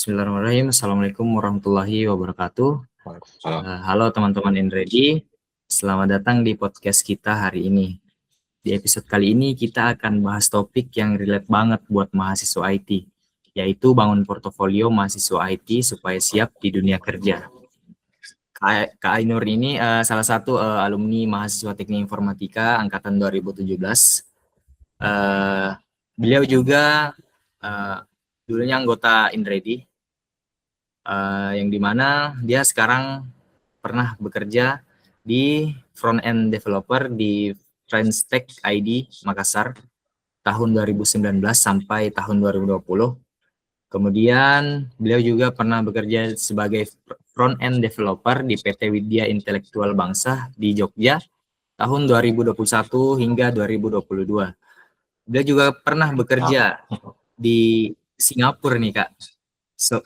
Bismillahirrahmanirrahim. Assalamualaikum warahmatullahi wabarakatuh. Waalaikumsalam. Halo teman-teman Inready, selamat datang di podcast kita hari ini. Di episode kali ini kita akan bahas topik yang relate banget buat mahasiswa IT, yaitu bangun portofolio mahasiswa IT supaya siap di dunia kerja. Kak Ainur ini salah satu alumni mahasiswa Teknik Informatika angkatan 2017. Beliau juga dulunya anggota Inready, yang dimana dia sekarang pernah bekerja di front-end developer di Transtech ID Makassar tahun 2019 sampai tahun 2020. Kemudian beliau juga pernah bekerja sebagai front-end developer di PT Widya Intelektual Bangsa di Jogja tahun 2021 hingga 2022. Beliau juga pernah bekerja di Singapura nih Kak,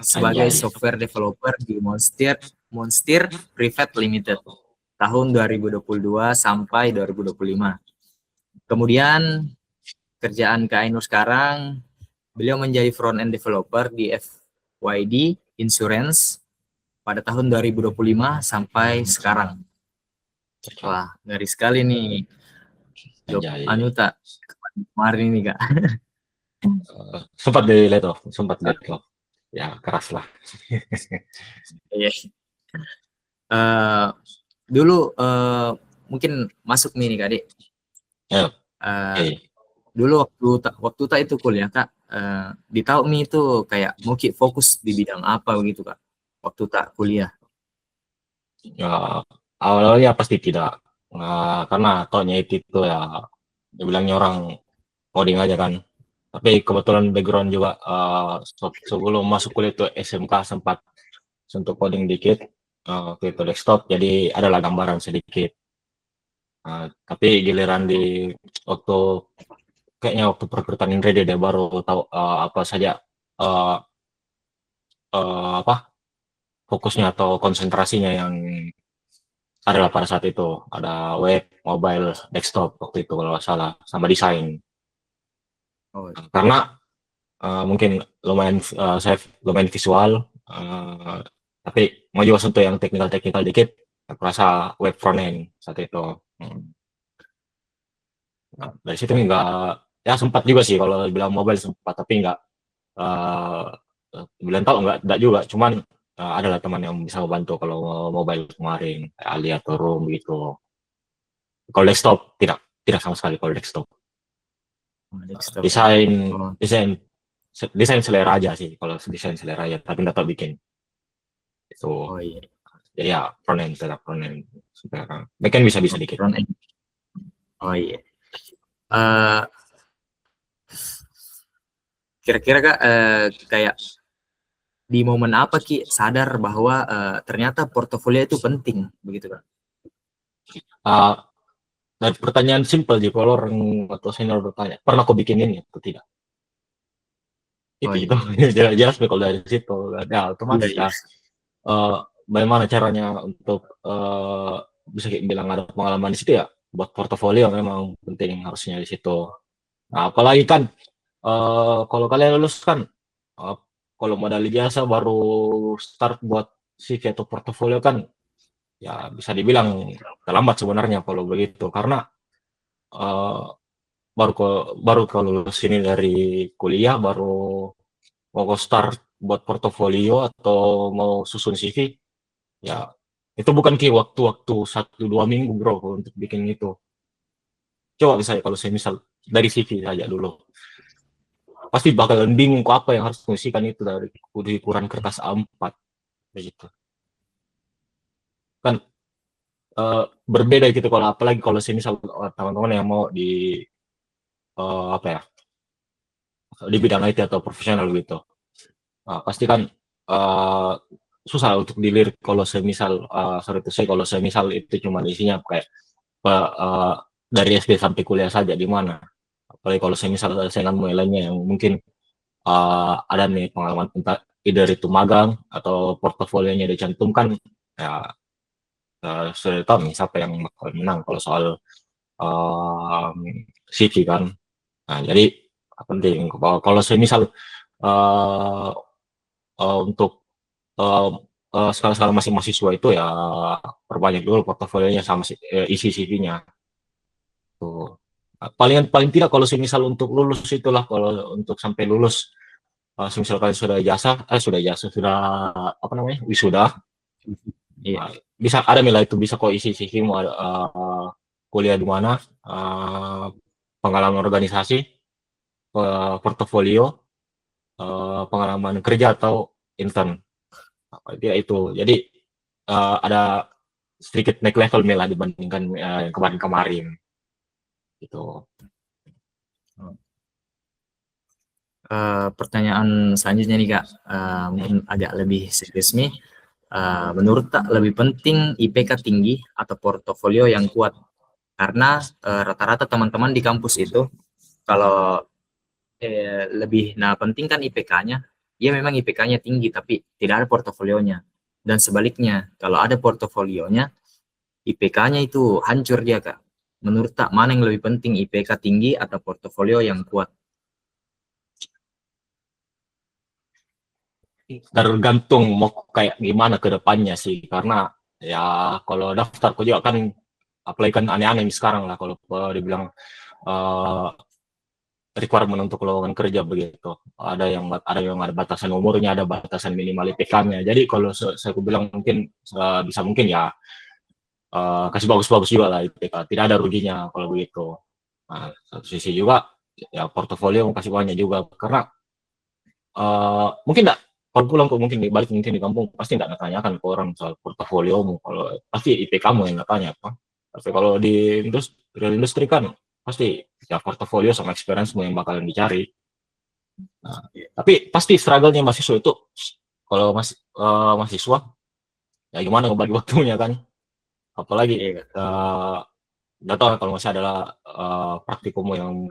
sebagai software developer di Monster Private Limited tahun 2022 sampai 2025. Kemudian kerjaan Kak Ainur sekarang, beliau menjadi front-end developer di FYD Insurance pada tahun 2025 sampai sekarang. Wah, ngeri sekali nih. Job Anuta kemarin ini Kak. Sempat delete loh. Ya keras lah. Dulu mungkin masuk nih Kak Dik. Dulu waktu tak itu kuliah Kak, di Taumi itu kayak mau fokus di bidang apa begitu Kak waktu tak kuliah? Ya, awalnya pasti tidak, karena taunya itu ya dibilangnya orang coding aja kan. Tapi kebetulan background juga sebelum masuk kuliah itu SMK sempat sentuh coding dikit, waktu itu desktop, jadi adalah gambaran sedikit. Tapi giliran di waktu kayaknya waktu perekrutan Inready dia baru tahu apa saja apa fokusnya atau konsentrasinya yang adalah pada saat itu. Ada web, mobile, desktop waktu itu kalau nggak salah, sama desain. Karena mungkin lumayan saya lumayan visual, tapi mau juga sentuh yang teknikal dikit, aku rasa web front end saat itu. Nah, dari situ nggak, ya sempat juga sih kalau bilang mobile sempat, tapi nggak bilang tahu nggak juga, cuman adalah teman yang bisa membantu kalau mobile kemarin, Ali atau Room gitu. Kalau desktop tidak sama sekali kalau desktop. Desain selera aja sih, kalau desain selera aja, tapi nggak tahu bikin. Itu. Oh iya. Jadi ya front end sekarang. Backend bisa dikit. Front end. Oh iya. Kira-kira Kak, kayak di momen apa Ki sadar bahwa ternyata portofolio itu penting begitu Kak? Dari pertanyaan simpel sih, kalau orang atau senior bertanya, pernah kau bikin ini atau tidak? Itu jelas kalau dari situ, ya otomatis ya. Bagaimana caranya untuk bisa bilang ada pengalaman di situ ya, buat portofolio memang penting harusnya di situ. Nah, apalagi kan kalau kalian lulus kan, kalau modal biasa baru start buat CV atau portofolio kan, ya bisa dibilang terlambat sebenarnya kalau begitu, karena baru kalau lulus ini dari kuliah baru mau start buat portofolio atau mau susun CV, ya itu bukan waktu 1-2 minggu bro untuk bikin itu. Coba misalnya kalau saya misal dari CV saja dulu, pasti bakalan bingung kok apa yang harus fungsikan itu dari ukuran kertas A4 begitu kan. Berbeda gitu kalau apalagi kalau saya misal teman-teman yang mau di apa ya, di bidang IT atau profesional gitu, pasti kan susah untuk dilirik kalau semisal kalau semisal itu cuma isinya kayak dari SD sampai kuliah saja di mana. Apalagi kalau semisal saya lainnya yang mungkin ada nih pengalaman tentang either itu magang atau portofolionya dicantumkan, ya sudah tahu nih siapa yang bakal menang kalau soal CV kan. Nah, jadi penting kalau semisal untuk eh, skala-skala masih mahasiswa itu ya perbanyak dulu portofolionya sama isi CV-nya tuh. Paling paling tidak kalau semisal untuk lulus itulah, kalau untuk sampai lulus semisal kalian sudah apa namanya, wisuda, Iya. bisa ada nilai itu, bisa kok isi CV mau ada kuliah di mana, pengalaman organisasi, portofolio, pengalaman kerja atau intern. Dia itu. Jadi ada sedikit naik level lah dibandingkan yang kemarin-kemarin gitu. Pertanyaan selanjutnya nih Kak, mungkin agak lebih serius nih. Menurut tak lebih penting IPK tinggi atau portofolio yang kuat? Karena rata-rata teman-teman di kampus itu kalau lebih penting kan IPK-nya, ya memang IPK-nya tinggi tapi tidak ada portofolionya. Dan sebaliknya, kalau ada portofolionya, IPK-nya itu hancur dia Kak. Menurut tak mana yang lebih penting, IPK tinggi atau portofolio yang kuat? Tergantung mau kayak gimana ke depannya sih, karena ya kalau daftar aku juga kan apply kan aneh-aneh sekarang lah, kalau dibilang uh, requirement untuk lowongan kerja begitu. Ada yang ada batasan umurnya, ada batasan minimal IPK-nya. Jadi kalau saya bilang mungkin bisa mungkin ya kasih bagus-bagus juga lah IPK. Tidak ada ruginya kalau begitu. Nah, satu sisi juga ya portofolio mau kasih banyak juga, karena mungkin enggak, kalau pulang kok mungkin balik mungkin di kampung pasti enggak tanyakan ke orang soal portofoliomu, kalau pasti IP kamu yang tanya apa. Tapi kalau di industri kan pasti ya portofolio sama experience-mu yang bakalan dicari. Nah, tapi pasti struggle-nya mahasiswa itu, kalau mahasiswa ya gimana ngebagi waktunya kan, apalagi Iya, Kak. nggak tahu kalau masih adalah praktikum yang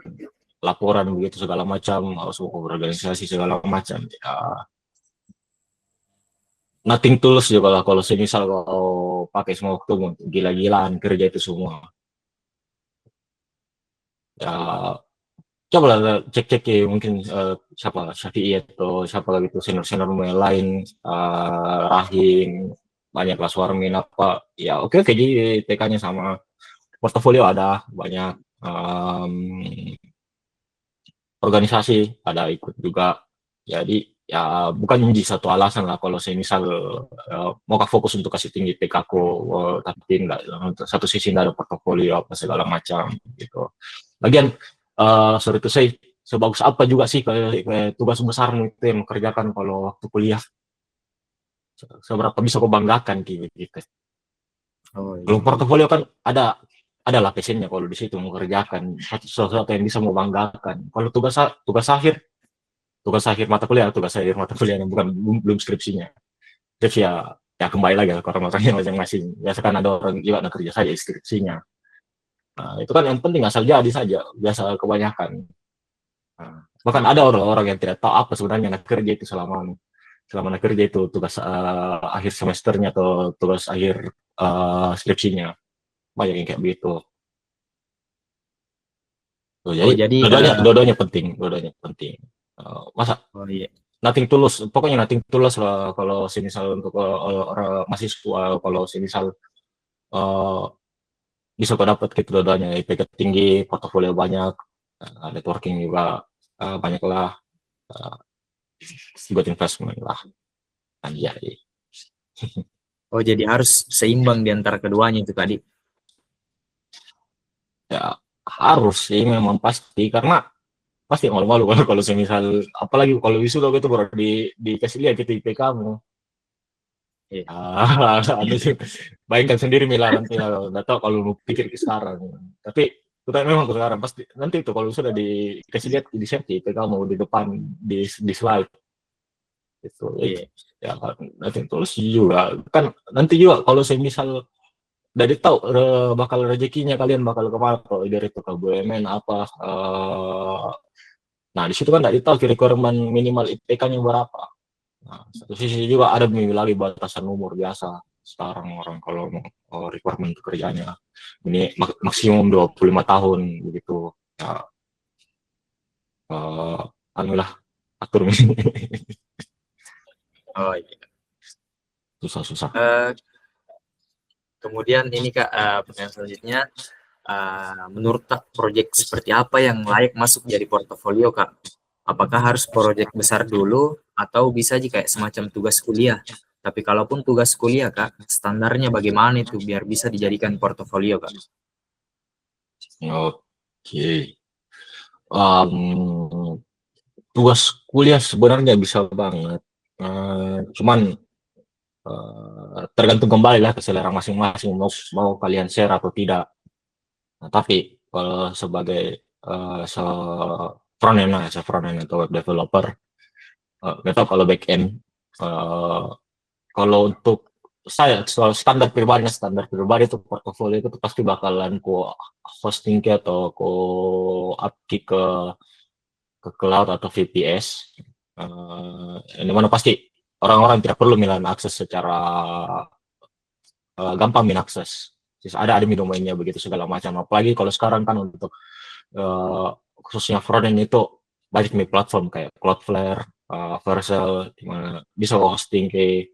laporan begitu segala macam, harus organisasi segala macam ya, nothing tulus juga lah kalau semisal kau pakai semua waktu untuk gila-gilaan kerja itu semua. Ya coba lah cek-cek ya, mungkin siapa Syafi'i atau siapa lagi tuh senior-senior yang lain, Rahim, banyak lah Suarmin apa, ya oke oke, jadi TK-nya sama portofolio ada banyak, organisasi ada ikut juga. Jadi ya bukan menjadi satu alasan lah kalau saya misal mau fokus untuk kasih tinggi PK aku, tapi enggak, satu sisi enggak ada portofolio apa segala macam gitu. Lagian sorry to say, sebagus apa juga sih kayak tugas besar itu yang mengerjakan kalau waktu kuliah, seberapa bisa kau banggakan gitu. Oh Kalau iya. portofolio kan ada lah passionnya kalau di situ mengerjakan sesuatu yang bisa membanggakan. Kalau tugas akhir mata kuliah yang bukan belum skripsinya. Skripsi ya kembali lagi ke orang-orangnya masing-masing. Biasa kan ada orang juga yang kerja saja skripsinya. Nah, itu kan yang penting asal jadi saja, biasa kebanyakan. Nah, bahkan ada orang-orang yang tidak tahu apa sebenarnya nak kerja itu selama selama nak kerja itu, tugas akhir semesternya atau tugas akhir skripsinya. Banyak yang kayak begitu. Tuh, Oh jadi jadi dua-duanya penting, dua-duanya penting. Masa oh iya. nothing tulus, pokoknya nothing tulus lah kalau semisal untuk orang mahasiswa, kalau semisal uh, bisa kau dapat gitu dua-duanya, IPK tinggi, portofolio banyak, networking juga banyak lah, uh, good investment lah, anjay. Oh jadi harus seimbang di antara keduanya itu tadi. Ya harus sih memang pasti, karena pasti malu-malu kalau semisal, apalagi kalau wisuda gitu baru dikasih lihat gitu IP kamu. Iya. Ada sih. Bayangkan sendiri Mila nanti, nggak tahu kalau lu pikir ke sekarang. Tapi kita memang ke sekarang pasti nanti itu kalau sudah dikasih lihat di safety itu kamu di depan, di slide itu Iya. ya kan, nanti terus juga kan nanti juga kalau saya misal dari tahu bakal rezekinya kalian bakal kemana, kalau dari itu ke BUMN apa, nah di situ kan tidak tahu requirement minimal IPK-nya berapa. Nah, satu sisi juga ada lagi batasan umur biasa sekarang orang kalau mau requirement pekerjaannya ini maksimum 25 tahun begitu ya, uh, anulah atur. Oh iya. Susah-susah. Eh, Kemudian ini Kak, pertanyaan selanjutnya, menurut Kak, proyek seperti apa yang layak masuk jadi portofolio Kak? Apakah harus proyek besar dulu atau bisa aja kayak semacam tugas kuliah? Tapi kalaupun tugas kuliah Kak, standarnya bagaimana itu biar bisa dijadikan portofolio Kak? Oke. Um, Tugas kuliah sebenarnya bisa banget. Cuman tergantung kembali lah ke selera masing-masing mau kalian share atau tidak. Nah, tapi kalau sebagai se front end lah, front end atau web developer, nggak tahu kalau back end. eh, Kalau untuk saya soal standar pribadi itu portofolio itu pasti bakalan ku hosting ke atau ku upki ke cloud atau VPS. Di mana pasti orang-orang tidak perlu milan akses secara gampang mengakses. Ada domainnya begitu segala macam. Apalagi kalau sekarang kan untuk khususnya frontend itu banyak nih platform kayak Cloudflare, Vercel, di mana bisa hosting ke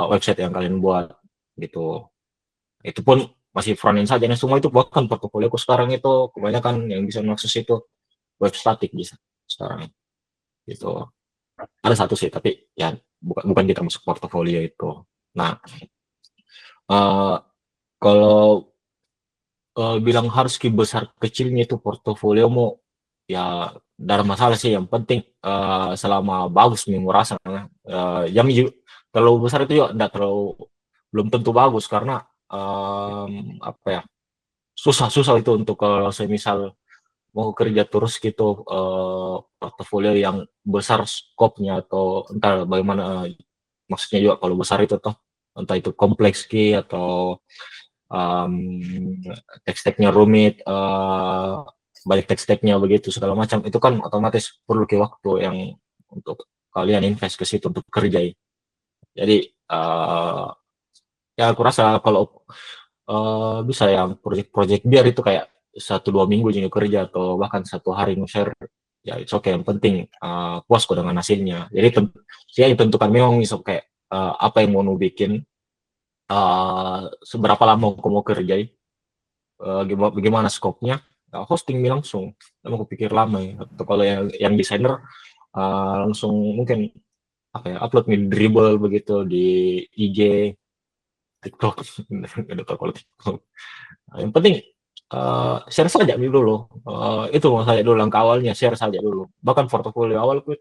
website yang kalian buat gitu. Itu pun masih frontend saja. Nah, semua itu bahkan portofolio aku sekarang itu kebanyakan yang bisa mengakses itu web static bisa sekarang gitu. Ada satu sih, tapi ya bukan kita masuk portofolio itu. Nah, uh, kalau bilang harus besar kecilnya itu portofoliomu ya dalam masalah sih yang penting selama bagus nih merasa yang terlalu besar itu ya enggak terlalu belum tentu bagus karena apa ya susah itu untuk kalau saya misal mau kerja terus gitu portofolio yang besar skopnya atau entah bagaimana maksudnya juga kalau besar itu toh entah itu kompleks ki atau um, teks-teksnya rumit, balik teks-teksnya begitu segala macam itu kan otomatis perlu ke waktu yang untuk kalian invest ke situ untuk kerja. Jadi ya aku rasa kalau bisa yang proyek-proyek biar itu kayak 1-2 minggu jadi kerja atau bahkan 1 hari nge-share ya itu oke yang penting puas kok dengan hasilnya. Jadi saya tentukan memang bisa kayak apa yang mau bikin seberapa lama aku mau kerja bagaimana skopnya hosting langsung aku pikir lama ya atau kalau yang desainer langsung mungkin apa ya upload nih dribble begitu di IG TikTok nggak tahu kalau TikTok. Nah, yang penting share saja dulu itu mau saya dulu langkah awalnya share saja dulu bahkan portofolio awal pun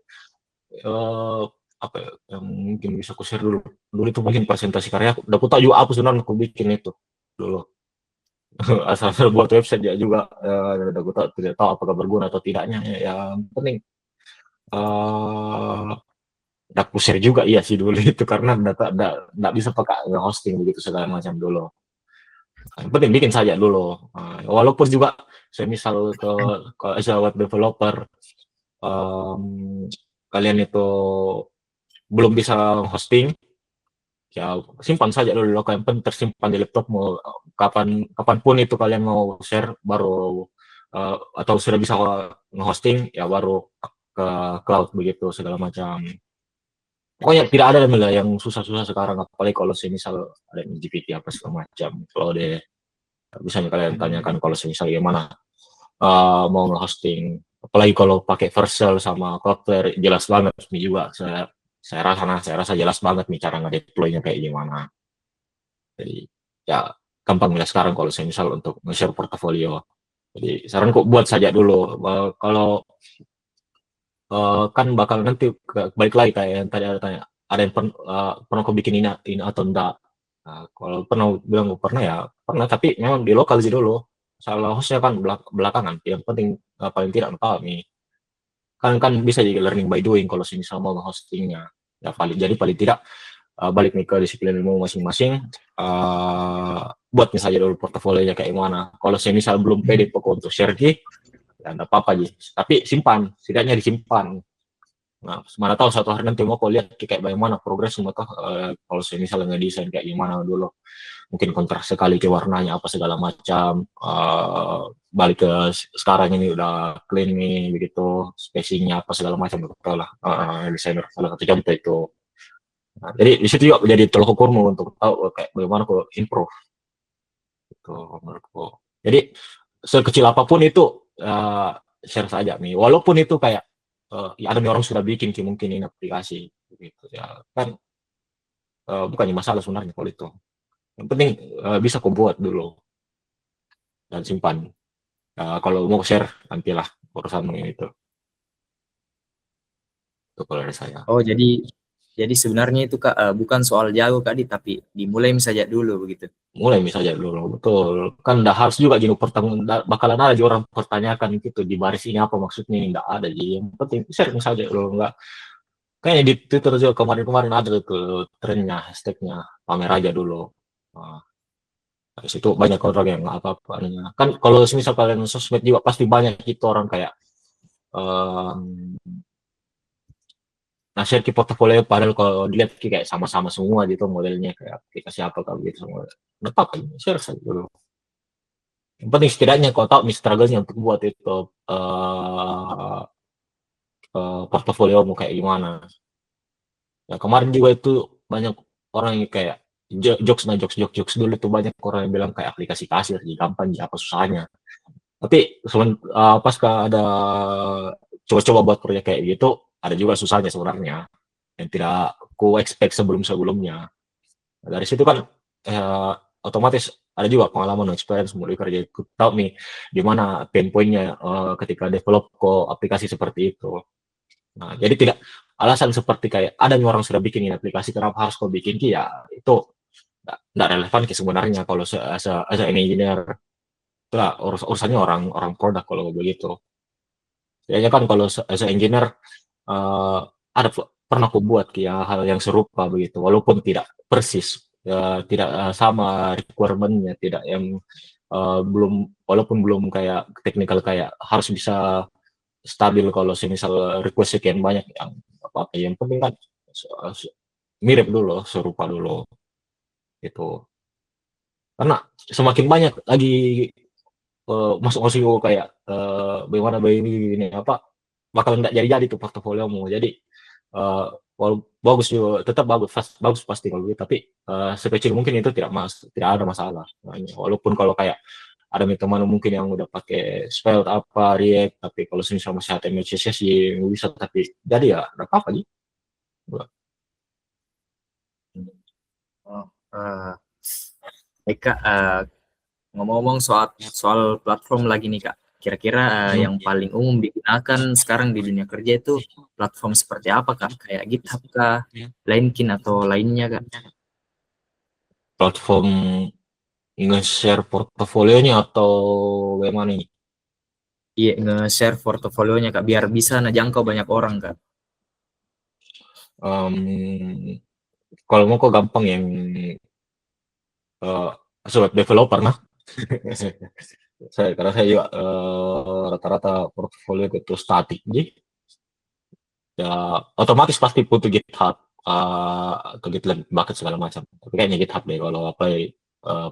apa ya, yang mungkin bisa aku share dulu dulu itu mungkin presentasi karya udah aku tahu juga apa sebenarnya aku bikin itu dulu asal buat website ya juga udah gue tahu tidak tahu apakah berguna atau tidaknya ya yang penting eh aku share juga iya sih dulu itu karena data nggak bisa pakai hosting begitu segala macam dulu yang penting bikin saja dulu walaupun juga saya misal ke as a web developer um, kalian itu belum bisa hosting ya simpan saja dulu logo yang penting tersimpan di laptop mau kapanpun itu kalian mau share baru atau sudah bisa nge-hosting ya baru ke cloud begitu segala macam pokoknya tidak ada yang susah-susah sekarang apalagi kalau misal ada GPT apa segala macam kalau deh bisa kalian tanyakan kalau misal gimana mau nge-hosting apalagi kalau pakai Vercel sama Cloudflare jelas banget ini juga saya rasa jelas banget nih cara nge-deploy-nya kayak gimana. Jadi ya gampang ya sekarang kalau saya misal untuk nge-share portofolio. Jadi saran kok buat saja dulu. Kalau kan bakal nanti balik lagi kayak yang tadi ada tanya, ada yang pernah kau bikin ini atau enggak? Nah, kalau pernah bilang pernah ya pernah, tapi memang di lokal sih dulu. Salah hostnya kan belakangan. Yang penting paling tidak tahu nih. Kan bisa jadi learning by doing kalau sini sama hostingnya. Ya paling jadi paling tidak balik nih ke disiplin ilmu masing-masing, buat misalnya dulu portofolionya kayak gimana. Kalau saya misal belum pede pokok untuk share G, ya enggak apa-apa Ji. Tapi simpan, setidaknya disimpan. Nah, mana tahu satu hari nanti mau kau lihat kayak bagaimana progres maka kalau saya misalnya ngedesain kayak gimana dulu. Mungkin kontrak sekali ke warnanya apa segala macam. Balik ke sekarang ini udah clean nih begitu, spacingnya apa segala macam betul lah. Desainer salah satu contoh itu Nah, jadi di situ juga jadi tolok ukurmu untuk tahu kayak bagaimana kok improve itu menurutku. Jadi sekecil apapun itu share saja nih. Walaupun itu kayak ya ada nih orang sudah bikin mungkin ini aplikasi gitu ya kan bukannya masalah sebenarnya kalau itu. Yang penting bisa kau buat dulu dan simpan. Kalau mau share nantilah urusanmu itu. Itu kalau dari saya. Oh, jadi sebenarnya itu Kak bukan soal jago Kak tapi dimulai saja dulu begitu. Mulai misalnya dulu, betul. Kan dah harus juga gini bakalan ada aja orang pertanyakan gitu di baris ini apa maksudnya, enggak ada jadi yang penting share saja dulu, enggak. Kayaknya di Twitter juga kemarin-kemarin ada tuh trennya, hashtagnya pamer aja dulu. Nah, habis itu banyak orang yang nggak apa-apa. Kan kalau misal kalian sosmed juga pasti banyak itu orang kayak um, share di portofolio padahal kalau dilihat kayak sama-sama semua gitu modelnya kayak aplikasi apa kalau gitu semua. Nggak apa-apa, share saja dulu. Yang penting setidaknya kau tahu nih struggle-nya untuk buat itu portofoliomu kayak gimana. Ya kemarin juga itu banyak orang yang kayak jokes dulu tuh banyak orang yang bilang kayak aplikasi kasir jadi gampang ya apa susahnya. Tapi pas ada coba-coba buat proyek kayak gitu ada juga susahnya sebenarnya yang tidak ku expect sebelum-sebelumnya. Nah, dari situ kan otomatis ada juga pengalaman dan experience mulai kerja ikut tahu nih di mana pain point-nya ketika develop kok aplikasi seperti itu. Nah, jadi tidak alasan seperti kayak ada nih orang sudah bikin ini aplikasi kenapa harus kau bikin ya itu tidak relevan ke sebenarnya kalau as an engineer itu lah urusannya orang orang produk kalau begitu. Kayaknya kan kalau as an engineer ada pernah aku buat ya hal yang serupa begitu walaupun tidak persis tidak sama requirement-nya tidak yang belum walaupun belum kayak teknikal kayak harus bisa stabil kalau semisal request sekian banyak yang apa yang penting kan mirip dulu serupa dulu itu karena semakin banyak lagi masuk kayak bagaimana ini apa bakal nggak jadi tuh portofoliomu jadi bagus juga tetap bagus pasti kalau gitu tapi sekecil mungkin itu tidak ada masalah nah, walaupun kalau kayak ada teman mungkin yang udah pakai Svelte apa React tapi kalau misalnya masih HTML CSS sih bisa tapi jadi ya nggak apa-apa gitu. Oh, Kak, ngomong-ngomong soal soal platform lagi nih Kak. Kira-kira yang paling umum digunakan sekarang di dunia kerja itu platform seperti apa Kak? Kayak GitHub kah, LinkedIn atau lainnya Kak? Platform nge-share portofolionya atau bagaimana nih? Iya, nge-share portofolionya Kak biar bisa ngejangkau banyak orang Kak. Um, kalau mau kok gampang yang uh, web developer nah. Karena saya juga rata-rata portfolio itu statik, jadi ya otomatis pasti butuh GitHub atau GitLab bucket segala macam. Tapi kayaknya GitHub deh kalau apply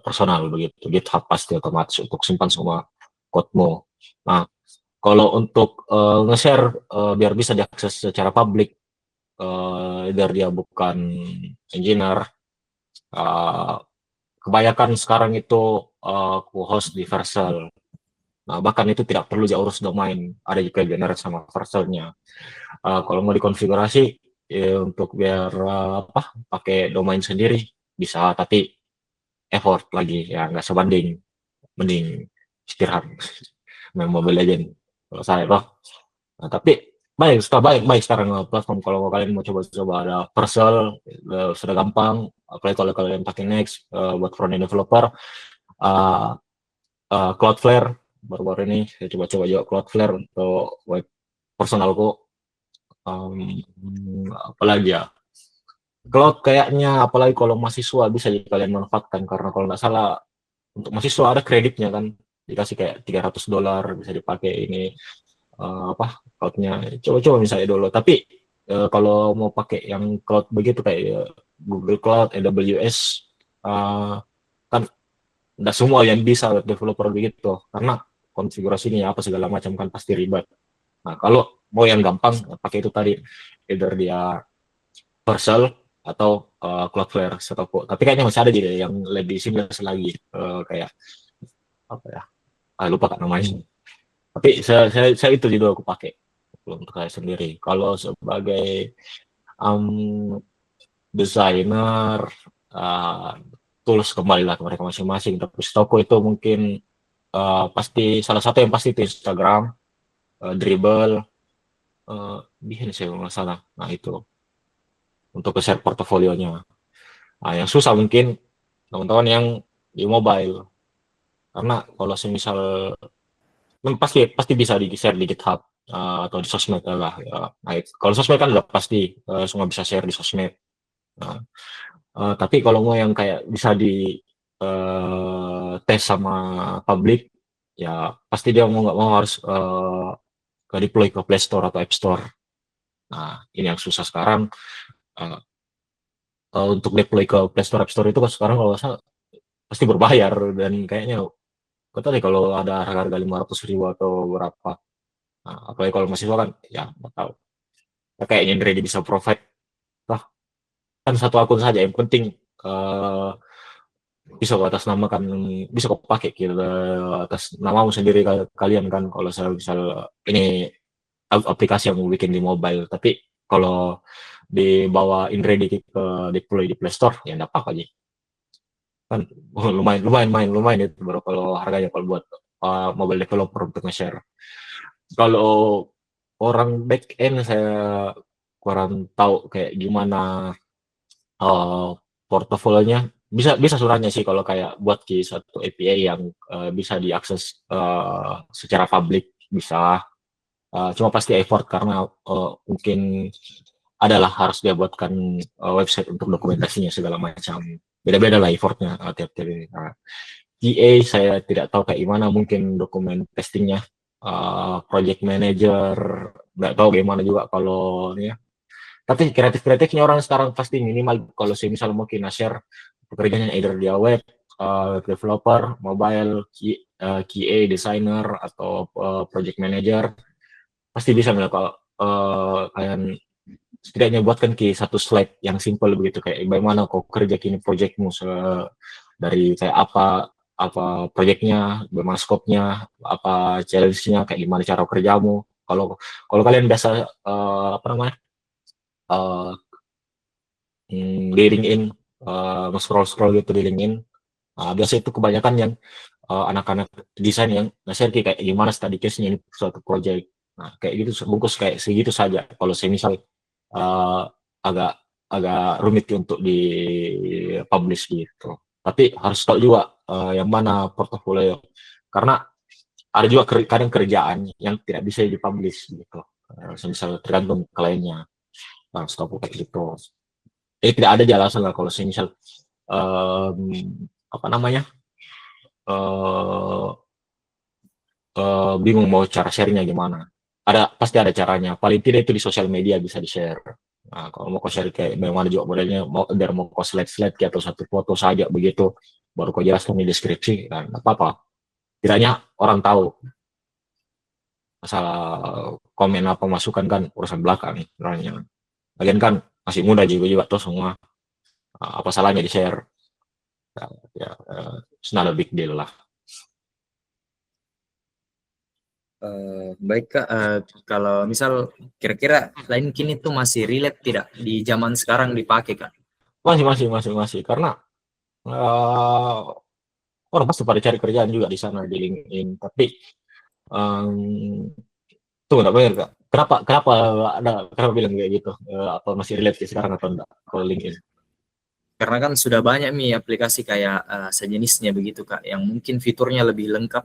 personal begitu. GitHub pasti otomatis untuk simpan semua code-mu. Nah, kalau untuk nge-share biar bisa diakses secara publik, biar dia bukan engineer, kebanyakan sekarang itu host di Vercel. Nah, bahkan itu tidak perlu jauh urus domain, ada juga generate sama Vercelnya. Kalau mau dikonfigurasi ya, untuk biar apa pakai domain sendiri bisa, tapi effort lagi ya nggak sebanding, mending istirahat main Mobile Legend kalau saya loh. Nah, tapi baik sekarang platform kalau kalian mau coba-coba ada Vercel sudah gampang, apalagi kalau kalian pakai Next buat front end developer, uh, Cloudflare baru-baru ini saya coba-coba juga Cloudflare untuk web personalku. Apalagi ya cloud kayaknya apalagi kalau mahasiswa bisa jadi kalian manfaatkan karena kalau nggak salah untuk mahasiswa ada kreditnya kan dikasih kayak $300 bisa dipakai ini apa cloudnya coba-coba misalnya dulu tapi kalau mau pakai yang cloud begitu kayak Google Cloud, AWS kan nggak semua yang bisa web developer begitu karena konfigurasinya apa segala macam kan pasti ribet. Nah kalau mau yang gampang pakai itu tadi either dia Vercel atau Cloudflare atau tapi kayaknya masih ada juga yang lebih seamless lagi, kayak apa ya, lupa kan namanya. Tapi saya itu juga aku pakai untuk saya sendiri. Kalau sebagai um, desainer, uh, tools kembali lah ke mereka masing-masing. Tapi setahu itu mungkin pasti salah satu yang pasti itu Instagram, Dribble, Behance ya kalau nggak salah. Nah itu untuk share portofolionya. Nah, yang susah mungkin teman-teman yang di mobile, karena kalau semisal pasti pasti bisa di share di GitHub, atau di sosmed lah ya. Nah, kalau sosmed kan udah pasti semua bisa share di sosmed. Nah, tapi kalau mau yang kayak bisa di tes sama publik, ya pasti dia mau nggak mau harus ke deploy ke Play Store atau App Store. Nah, ini yang susah sekarang, uh, untuk deploy ke Play Store App Store itu kan sekarang kalau nggak salah pasti berbayar, dan kayaknya kok tadi kalau ada harga-harga 500.000 atau berapa. Nah, apalagi kalau mahasiswa kan ya nggak tahu. Ya, kayaknya Ready bisa provide lah, kan satu akun saja yang penting bisa kok atas nama kan, bisa kok pakai kita atas namamu sendiri kalian kan, kalau saya misal ini aplikasi yang mau bikin di mobile. Tapi kalau dibawa InReady ke deploy di Play Store ya enggak apa-apa aja kan. Lumayan lumayan lumayan itu baru kalau harganya kalau buat mobile developer untuk nge-share. Kalau orang back end saya kurang tahu kayak gimana portofolionya. Bisa bisa sebenarnya sih kalau kayak buat di satu API yang bisa diakses secara publik bisa. Cuma pasti effort karena mungkin adalah harus dia buatkan website untuk dokumentasinya segala macam. Beda-beda lah effortnya tiap-tiap ini. Nah, QA saya tidak tahu kayak gimana, mungkin dokumen testingnya, project manager nggak tahu gimana juga kalau ini ya. Tapi kreatifnya orang sekarang pasti minimal kalau saya misalnya mau kena share pekerjaannya either dia web, developer, mobile, QA, designer, atau project manager, pasti bisa kalau kalian setidaknya buatkan satu slide yang simple begitu, kayak bagaimana kau kerja kini projectmu, dari kayak apa proyeknya, bagaimana skopnya, apa challenge-nya, kayak gimana cara kerjamu. Kalau kalau kalian biasa apa namanya, uh, di LinkedIn, scroll gitu di LinkedIn. Biasa itu kebanyakan yang anak-anak desain yang nge-share kayak gimana study case-nya ini suatu project. Nah, kayak gitu bungkus kayak segitu saja. Kalau saya misal uh, agak agak rumit untuk di publish gitu. Tapi harus tahu juga yang mana portofolio. Karena ada juga kadang kerjaan yang tidak bisa dipublish gitu. Misal tergantung kliennya. Harus tahu kayak gitu. Jadi tidak ada alasan lah kalau misal um, apa namanya, uh, bingung mau cara sharingnya gimana. Pasti ada caranya. Paling tidak itu di sosial media bisa di-share. Nah, kalau mau kau share kayak bagaimana juga modelnya, biar mau kau slide-slide atau satu foto saja begitu, baru kau jelaskan di deskripsi, kan apa-apa. Tidaknya orang tahu. Masalah komen apa masukan kan urusan belakang sebenarnya. Lagian kan masih muda juga tuh semua. Apa salahnya di-share? Ya, it's not a big deal lah. Baik Kak, kalau misal kira-kira LinkedIn itu masih relate tidak di zaman sekarang dipakai Kak? Masih. Karena orang pasti pada cari kerjaan juga di sana di LinkedIn. Tapi um, tunggu enggak benar Kak. Kenapa bilang kayak gitu? Apa masih relate sekarang atau enggak kalau LinkedIn? Karena kan sudah banyak nih aplikasi kayak sejenisnya begitu Kak, yang mungkin fiturnya lebih lengkap.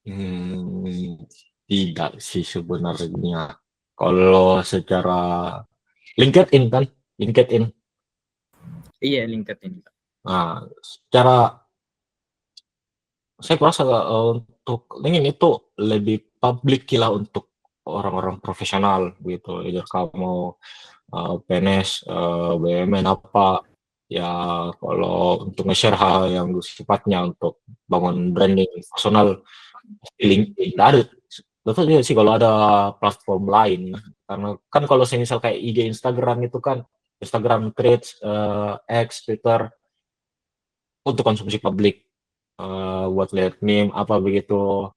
Hmm, tidak sih sebenarnya. Kalau secara LinkedIn kan, LinkedIn. Iya, LinkedIn Kak. Nah, secara saya kurasa untuk LinkedIn itu lebih publik lah untuk orang-orang profesional gitu. Jadi kamu PNS, BUMN apa, ya kalau untuk nge-share hal yang sifatnya untuk bangun branding personal, LinkedIn nggak ada. Betul juga sih kalau ada platform lain, karena kan kalau saya misal kayak IG, Instagram itu kan Instagram, Threads, X, Twitter untuk konsumsi publik, buat lihat meme apa begitu,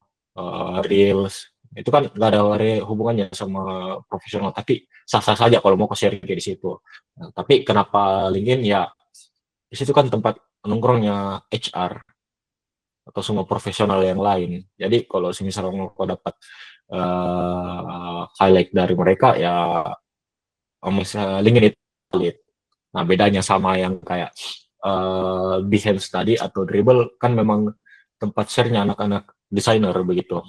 reels itu kan nggak ada hubungannya sama profesional, tapi sah-sah saja kalau mau sharing di situ. Nah, tapi kenapa LinkedIn ya, di situ kan tempat nongkrongnya HR atau semua profesional yang lain. Jadi kalau misalnya kau dapat highlight dari mereka ya, misalnya LinkedIn itu valid. Nah, bedanya sama yang kayak Behance tadi atau Dribble kan memang tempat share-nya anak-anak desainer begitu.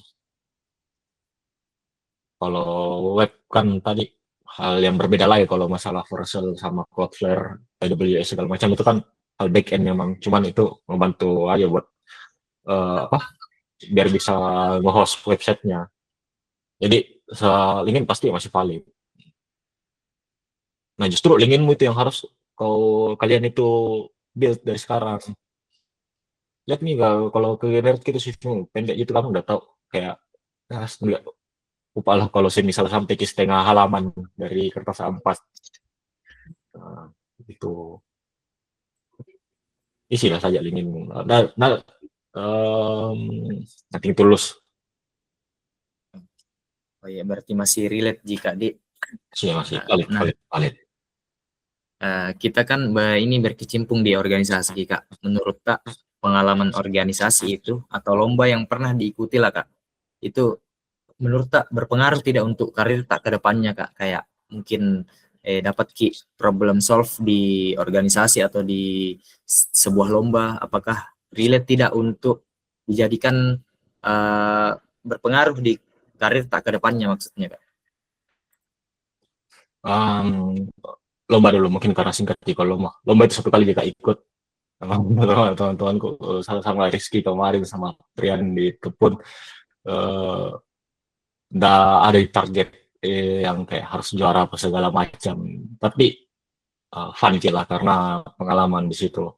Kalau web kan tadi hal yang berbeda lagi, kalau masalah Vercel sama Cloudflare, AWS segala macam itu kan hal back end memang, cuman itu membantu aja buat apa biar bisa nge-host websitenya. Jadi LinkedIn pasti masih valid. Nah, justru LinkedInmu itu yang harus kalian itu build dari sekarang. Lihat nih kalau ke nerd gitu sih pendek itu kamu udah tahu kayak nggak upalah kalau misalnya sampai ke setengah halaman dari kertas A4. Nah, itu isilah saja LinkedIn. Nah, um, nanti tulus Oh iya, berarti masih relate jika di sih masih valid, nah valid, valid. kita kan ini berkecimpung di organisasi Kak. Menurut Kak, pengalaman organisasi itu atau lomba yang pernah diikuti lah Kak, itu menurut tak berpengaruh tidak untuk karir tak ke depannya Kak? Kayak mungkin dapat ki problem solve di organisasi atau di sebuah lomba, apakah relate tidak untuk dijadikan eh, berpengaruh di karir tak ke depannya maksudnya Kak? Um, Lomba dulu mungkin karena singkat sih, kalau lomba itu satu kali juga ikut sama teman-temanku, sama Rizky kemarin sama Trian di itu pun udah ada di target yang kayak harus juara apa segala macam, tapi fun sih lah karena pengalaman di situ,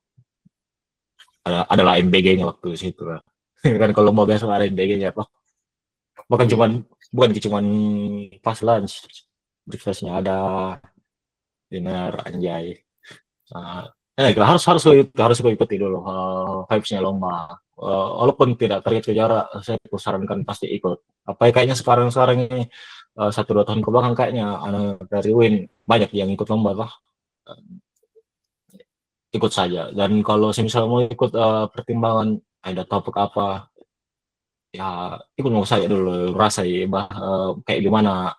adalah MBG-nya waktu di situ lah. Kan kalau mau biasa ada MBG-nya apa, bukan Iya, cuman cuman pas lunch, breakfast-nya ada, dinner anjay. Nah, harus gue ikuti dulu vibes-nya lomba. Walaupun tidak target ke jarak, saya sarankan pasti ikut. Apa ya, kayaknya sekarang ini 1-2 tahun ke belakang kayaknya anak dari Win banyak yang ikut lomba lah. Ikut saja. Dan kalau saya misalnya mau ikut pertimbangan ada topik apa, ya ikut mau saya dulu rasa ya kayak gimana,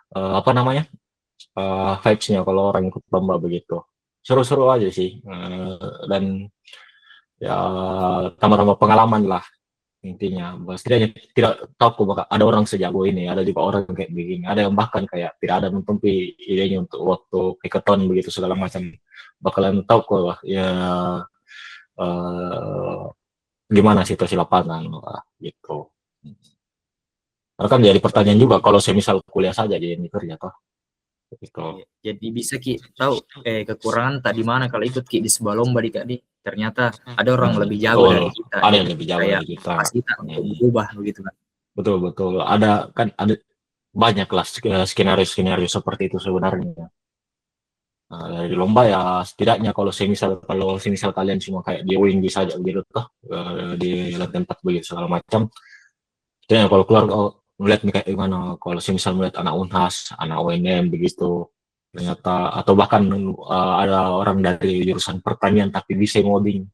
apa namanya, vibes-nya kalau orang ikut lomba begitu. Seru-seru aja sih. Dan ya tambah-tambah pengalaman lah intinya. Setidaknya tidak tahu kok bakal ada orang sejago ini, ada juga orang kayak begini, ada yang bahkan kayak tidak ada mentumpi idenya untuk waktu hackathon begitu segala macam, bakalan tahu kok lah ya, eh, gimana situasi lapangan lah, gitu. Karena kan jadi pertanyaan juga kalau saya misal kuliah saja jadi kerja toh gitu. iya. Jadi bisa ki tahu kekurangan tak di mana kalau ikut ki di sebuah lomba di Kak di. Ternyata ada orang lebih jago Betul, dari kita. ada Jadi yang lebih jauh kayak dari kita. pas kita untuk berubah begitu kan. Betul betul, ada banyak lah skenario seperti itu sebenarnya. Nah, dari lomba ya setidaknya kalau semisal kalian cuma kayak di wing bisa aja gitu toh, di lantai tempat begitu segala macam. Setidaknya kalau keluar melihat nih kayak gimana, kalau semisal melihat anak Unhas, anak UNM begitu, ternyata atau bahkan ada orang dari jurusan pertanian tapi bisa ngoding,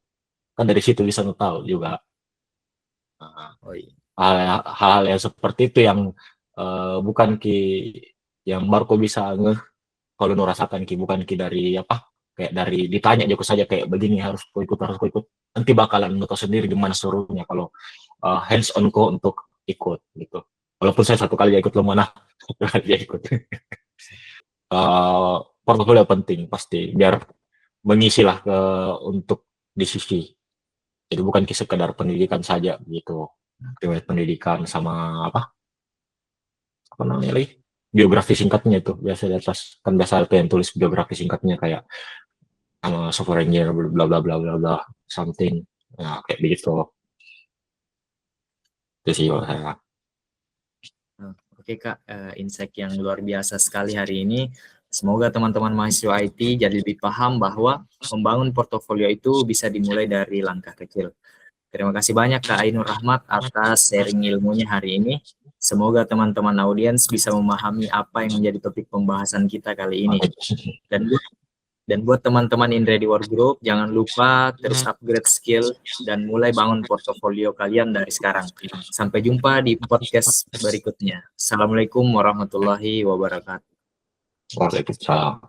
kan dari situ bisa tahu juga. Nah, Oh iya. hal-hal yang seperti itu yang bukan ki yang baru kok bisa kalau nu rasakan ki, bukan ki dari apa, kayak dari ditanya aja saja kayak begini harus kau ikut, nanti bakalan tahu sendiri gimana suruhnya kalau hands on kok untuk ikut gitu. Walaupun saya satu kali ikut lomba, nah satu kali dia ikut. Portofolio penting pasti biar mengisi lah untuk di CV. Jadi bukan sekedar pendidikan saja gitu, riwayat pendidikan sama apa namanya lagi, biografi singkatnya itu biasa di atas, kan biasa ada yang tulis biografi singkatnya kayak software engineer bla bla bla bla bla something, ya kayak begitu. Itu sih kalau saya. Nah, oke Kak, insight yang luar biasa sekali hari ini. Semoga teman-teman mahasiswa IT jadi lebih paham bahwa membangun portofolio itu bisa dimulai dari langkah kecil. Terima kasih banyak Kak Ainur Rahmat atas sharing ilmunya hari ini. Semoga teman-teman audiens bisa memahami apa yang menjadi topik pembahasan kita kali ini. Dan buat teman-teman in Ready Work Group, jangan lupa terus upgrade skill dan mulai bangun portofolio kalian dari sekarang. Sampai jumpa di podcast berikutnya. Assalamualaikum warahmatullahi wabarakatuh. Waalaikumsalam.